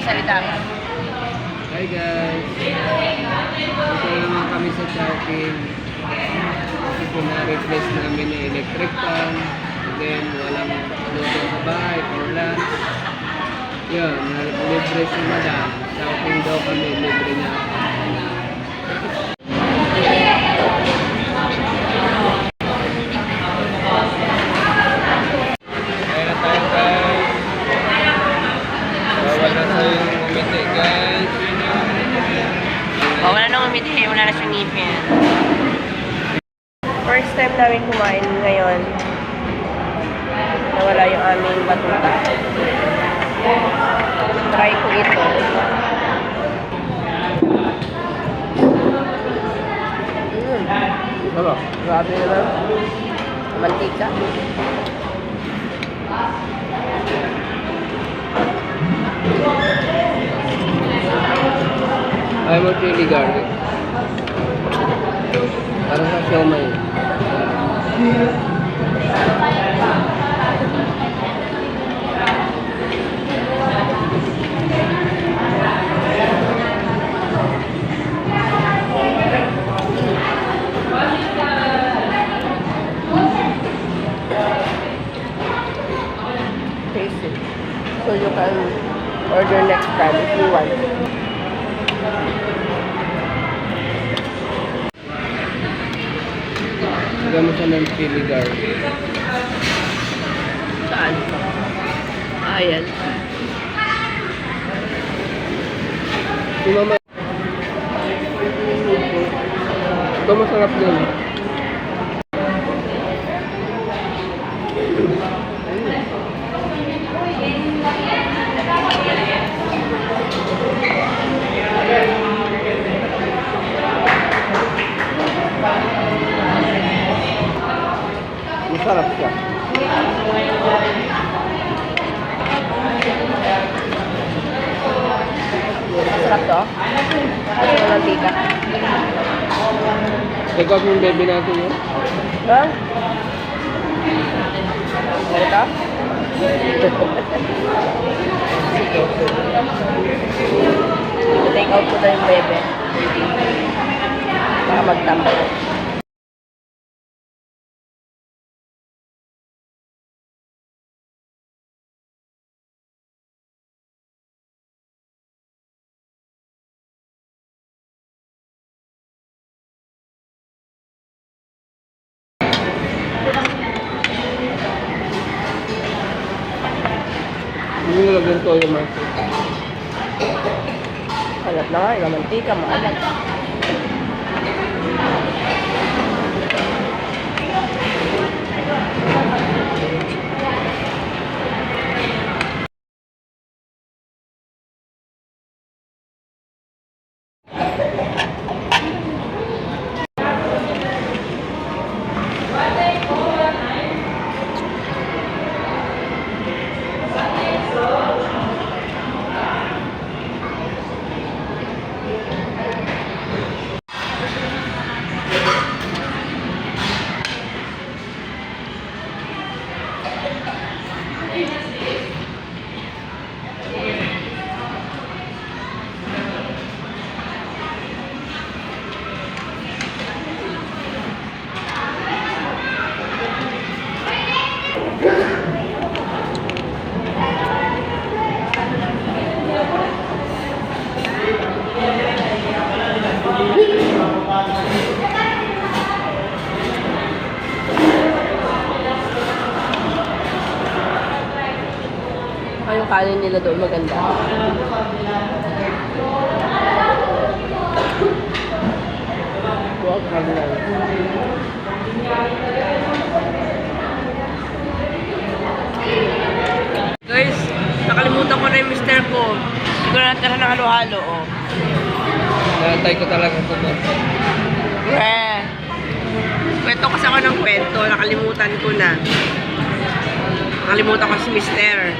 Magsalita ka. Hi guys! Ito naman kami sa Chowking. Kasi po na-replace namin yung electric fan. And then walang luto sa bahay or lunch. Yun, libre si madam. Chowking daw kami, libre niya. Kaya na tayo guys. Bawal na tayo umiti guys. Wala nang umiti, wala na siyang ngipin. First time namin kumain ngayon. Nawala yung aming batuta. Try ko ito. Ano? Grabe naman. Mantika. Ayaw mo chili garlic. Parang sa siomay. Taste it. So you can order next time if you want. Lagyan mo siya ng chili garlic. Saan? Ayan. Si mama. Ito masarap din. Masarap siya. Masarap to. Masarap mantika. Take out yung baby natin yun. Ha? Ito? Take out ko na yung bebe. Baka magtambay. Hindi nilagyan toyo maso. Alat na nga, yung mantika, maalat. Yung kanin nila doon maganda. Wow, kanin. Guys, nakalimutan ko na yung mister ko. Hindi ko na natira ng halo-halo, oh. Natay ko talaga ito doon. Kwento kasi ako ng kwento. Nakalimutan ko na. Nakalimutan ko si mister.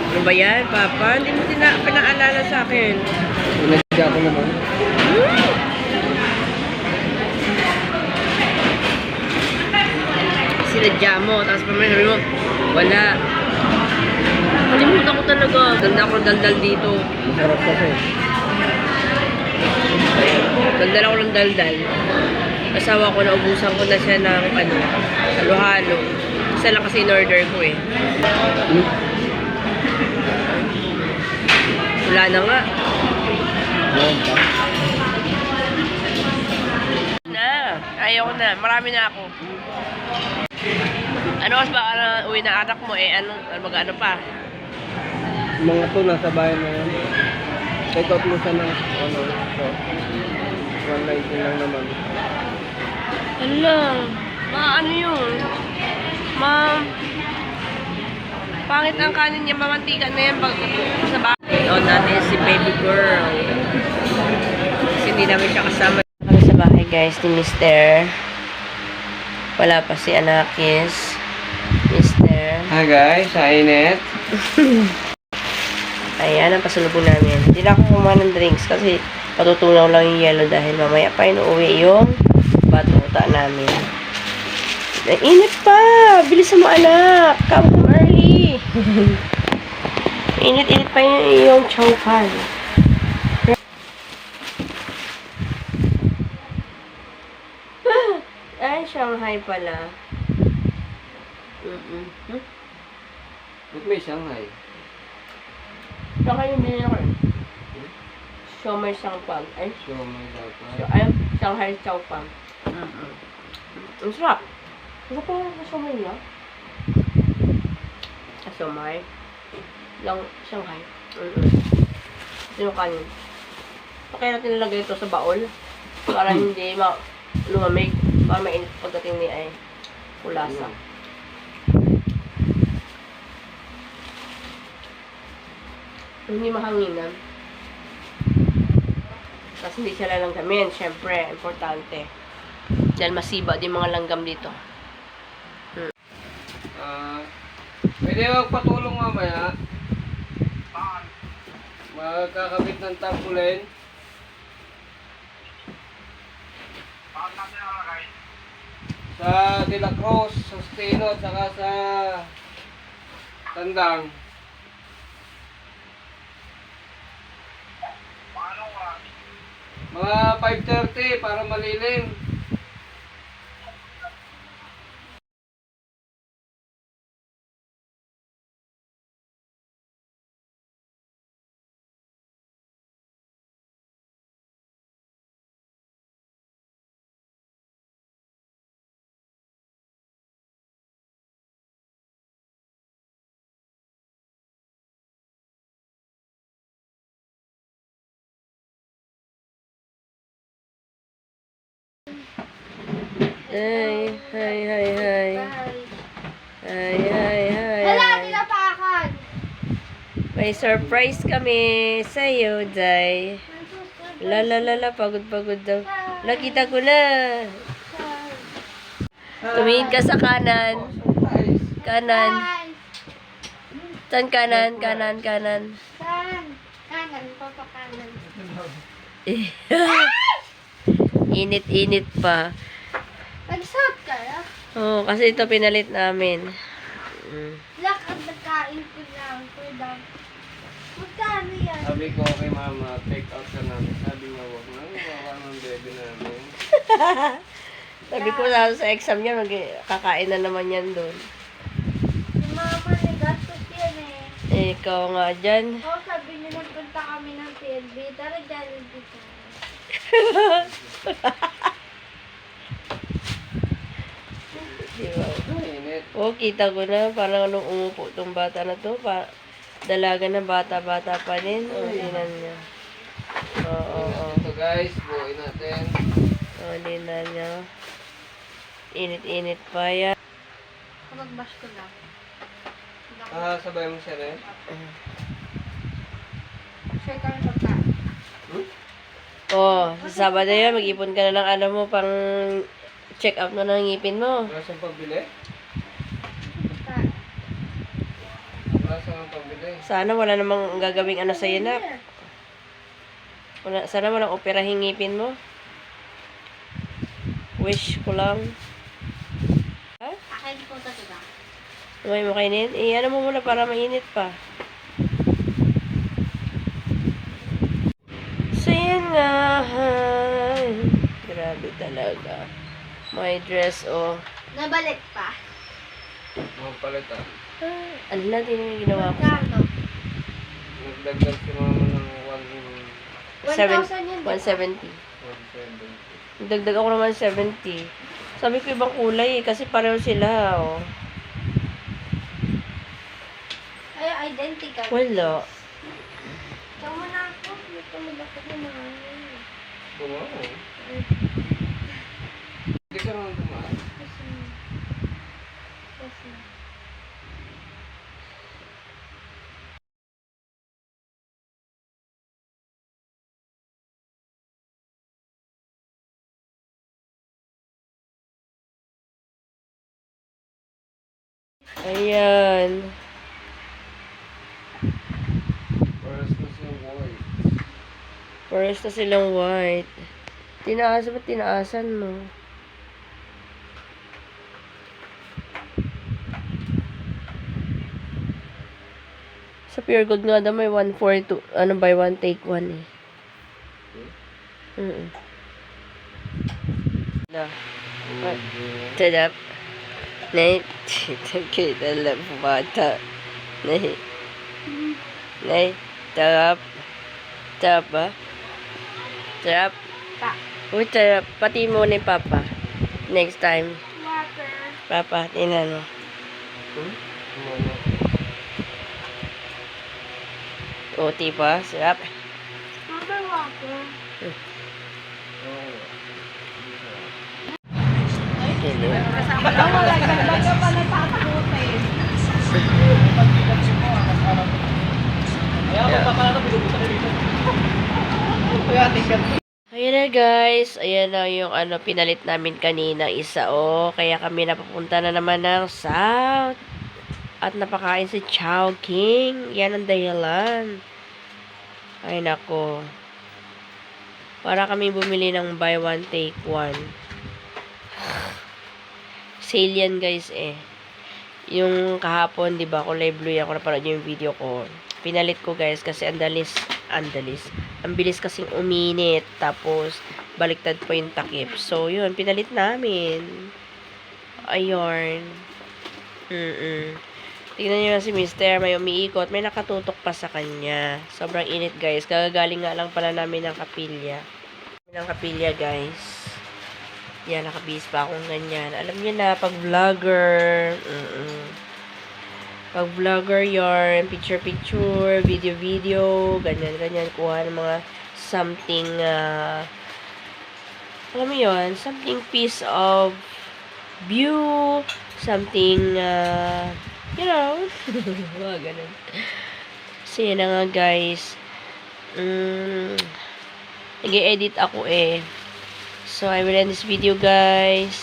Ano ba yan, Papa? Hindi mo pinaalala sa akin. Pinadya ko naman. Sinadya mo, tapos pamaya sabi mo, wala. Nakalimutan ko talaga. Ganda ako daldal dito. Masarap kasi. Daldal ako ng daldal. Asawa ko, naubusan ko na siya ng halo-halo. Isa lang kasi in-order ko eh. Wala na nga. Yan pa. Ayaw ko na. Marami na ako. Ano mas baka na uwi na anak mo eh? Ano pa? Mga to nasa bahay na yan. Take out mo siya ng ano. So, 119 lang naman. Ala, ano yun? Pangit ang kanin niya, mamantika na yan pag sa bahay. O natin si baby girl. Kasi hindi namin siya kasama. Kami sa bahay guys ni Mr. Wala pa si Anakis. Mr. Hi guys, Ainet. Ayan ang pasalubong namin. Hindi na ako kumain ng drinks kasi patutunaw lang yung yellow dahil mamaya pa inuuwi yung batuta namin. Init pa! Bilisan mo anak! Come home early! Init-init pa yung chow pan. Ay, Shanghai pala. Ba't may Shanghai? Shanghai yung binili ko. Siomai Shangpang. Ay, So, may dapat. Shanghai chow pan. Ang sarap. Ano ko yung siomai niya? Siomai. Lang Shanghai. Ito yung kanin. Kaya natin nilagay ito sa baol para hindi lumamig. Para mainit pagdating ni ay kulasa. Hindi mahanginan. Tapos hindi siya lalanggamin. Siyempre, importante. Dahil masiba din mga langgam dito. Pwede magpatulong mamaya. Magkakabit ng tarpaulin. Sa De La Cruz, sa Steno, at saka sa Tandang. Mga 5:30 para malilim. Hi, hi, hi, hi. Hi, hi, hi. Wala, tinapakan! May surprise kami sa'yo, Day. La la la la, pagod-pagod daw. Nakita ko na. Tumingin ka sa kanan. Kanan. Saan kanan? Kanan, kanan. Saan? Kanan, papa kanan. Init-init pa. Nag-shot ka na? Oo, kasi ito pinalit namin. Lak, ang nagkain ko lang. Kuya, magkano yan? Sabi ko kay mama, take out ka namin. Sabi niya, wag na. Wala ng baby namin. Sabi ko sa exam niya, kakain na naman yan doon. Si mama, nagastos yan eh. Ikaw nga dyan. Oo, sabi niya nagpunta kami ng PLB. Tara, dyan dito. Diba? Init. Oo, kita ko na. Parang nung umupo tong bata na to. Dalaga na bata-bata pa din. O, tinan niya. Oo. Ito guys, buuin natin. O, tinan niya. Init-init pa yan. Mag-bash ko lang. Sabay mo siya rin. Share kami pagkain. Oo, sa Sabado yan, mag-ipon ka na ng ano mo pang check up na ng ngipin mo. Wala siyang pambili? Wala siyang pambili. Sana wala namang gagawing ano sa'yo na. Sana walang operahing ngipin mo. Wish ko lang. Ha? Akin po ito diba? May mo kainin? Ano mo muna para mainit pa. talaga. My dress, oh. Nabalik pa. Mga palitan. Ano natin yung ginawa ko? Magkano? Nagdagdag si mama ng 1,000 yun, di ba? 170. 170. Dagdag ako naman 70. Sabi ko ibang kulay kasi pareho sila, oh. Ay, identical. Wala. Tama na ako. Ito malapit na mga. Wow. Hindi ka naman tumaan. Kasi. Ayan. Paras na siya white. Pares na silang white. Tinaasan ba tinaasan mo? Sa Pure Gold nga daw may 142. Ano buy one take one eh. Na. Tadap. Nay. Kita lang bata. Nay. Nay. Tarap. Tarap ba? Tarap. Pa. Uy, tarap. Pati mo ni Papa. Next time. Water. Papa, tingnan mo. Kumano. Uti pa. Sarap. Mama, water. Ayan na guys, ayan na yung pinalit namin kanina isa kaya kami napapunta na naman ng South at napakain si Chow King. Yan ang dahilan. Ay nako. Para kami bumili ng buy one take one. Sale yan guys eh. Yung kahapon, 'di ba, kulay blue yan, ako napanood yung video ko. Pinalit ko guys kasi ang bilis kasing uminit. Tapos, baliktad pa yung takip. So, yun, pinalit namin. Ayun. Tingnan nyo na si Mister, may umiikot. May nakatutok pa sa kanya. Sobrang init guys. Kagagaling nga lang pala namin ng kapilya. Guys. Yan, nakabihis pa akong ganyan. Alam niyo na, pag vlogger, pag vlogger yarn, picture, video, ganyan, kuha ng mga something, alam mo yun, something piece of view, something, you know, mga ganun. Kasi na nga guys, nag-edit ako eh. So, I will end this video guys.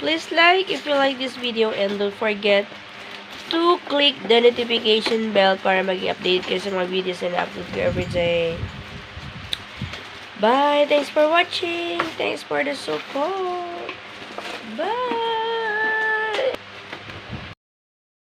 Please like if you like this video and don't forget to click the notification bell para maging update kayo sa mga videos na upload ko every day. Bye! Thanks for watching! Thanks for the support! Bye!